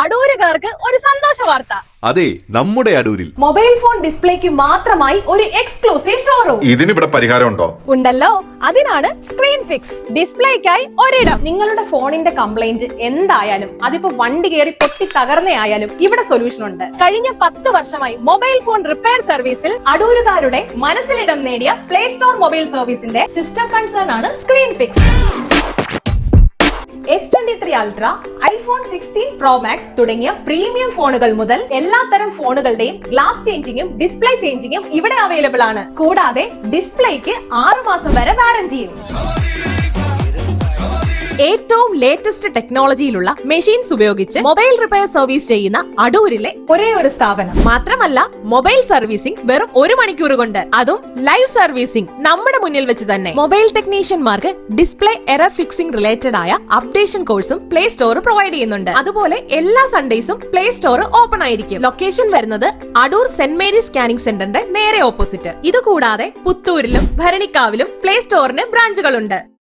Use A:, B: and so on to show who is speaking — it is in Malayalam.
A: അടൂരുകാർക്ക് ഒരു സന്തോഷ വാർത്ത.
B: അതെ, നമ്മുടെ അടൂരിൽ
A: മൊബൈൽ ഫോൺ ഡിസ്പ്ലേക്ക് മാത്രമായി ഒരു എക്സ്ക്ലൂസീവ് ഷോറൂം.
C: ഇതിനിവിടെ പരിഹാരമുണ്ടോ?
A: ഉണ്ടല്ലോ, അതിനാണ് സ്ക്രീൻ ഫിക്സ്. ഡിസ്പ്ലേക്കായി ഒരിടം. നിങ്ങളുടെ ഫോണിന്റെ കംപ്ലൈന്റ് എന്തായാലും, അതിപ്പോ വണ്ടി കയറി പൊട്ടി തകർന്നയായാലും ഇവിടെ സൊല്യൂഷൻ ഉണ്ട്. കഴിഞ്ഞ 10 വർഷമായി മൊബൈൽ ഫോൺ റിപ്പയർ സർവീസിൽ അടൂരുകാരുടെ മനസ്സിലിടം നേടിയ പ്ലേ സ്റ്റോർ മൊബൈൽ സർവീസിന്റെ സിസ്റ്റം കൺസേൺ ആണ് screen fix. S23 Ultra, iPhone 16 Pro Max തുടങ്ങിയ പ്രീമിയം ഫോണുകൾ മുതൽ എല്ലാത്തരം ഫോണുകളുടെയും ഗ്ലാസ് ചേഞ്ചിങ്ങും ഡിസ്പ്ലേ ചേഞ്ചിങ്ങും ഇവിടെ അവൈലബിൾ ആണ്. കൂടാതെ ഡിസ്പ്ലേക്ക് 6 മാസം വരെ വാറന്റിയും. ഏറ്റവും ലേറ്റസ്റ്റ് ടെക്നോളജിയിലുള്ള മെഷീൻസ് ഉപയോഗിച്ച് മൊബൈൽ റിപ്പയർ സർവീസ് ചെയ്യുന്ന അടൂരിലെ ഒരേ ഒരു സ്ഥാപനം. മാത്രമല്ല, മൊബൈൽ സർവീസിംഗ് വെറും 1 മണിക്കൂർ കൊണ്ട്, അതും ലൈവ് സർവീസിംഗ് നമ്മുടെ മുന്നിൽ വെച്ച് തന്നെ. മൊബൈൽ ടെക്നീഷ്യന്മാർക്ക് ഡിസ്പ്ലേ എറർ ഫിക്സിംഗ് റിലേറ്റഡ് ആയ അപ്ഡേഷൻ കോഴ്സും പ്ലേ സ്റ്റോർ പ്രൊവൈഡ് ചെയ്യുന്നുണ്ട്. അതുപോലെ എല്ലാ സൺഡേസും പ്ലേ സ്റ്റോർ ഓപ്പൺ ആയിരിക്കും. ലൊക്കേഷൻ വരുന്നത് അടൂർ സെന്റ് മേരീസ് സ്കാനിംഗ് സെന്ററിന്റെ നേരെ ഓപ്പോസിറ്റ്. ഇതുകൂടാതെ പുത്തൂരിലും ഭരണിക്കാവിലും പ്ലേ സ്റ്റോറിന് ബ്രാഞ്ചുകളുണ്ട്.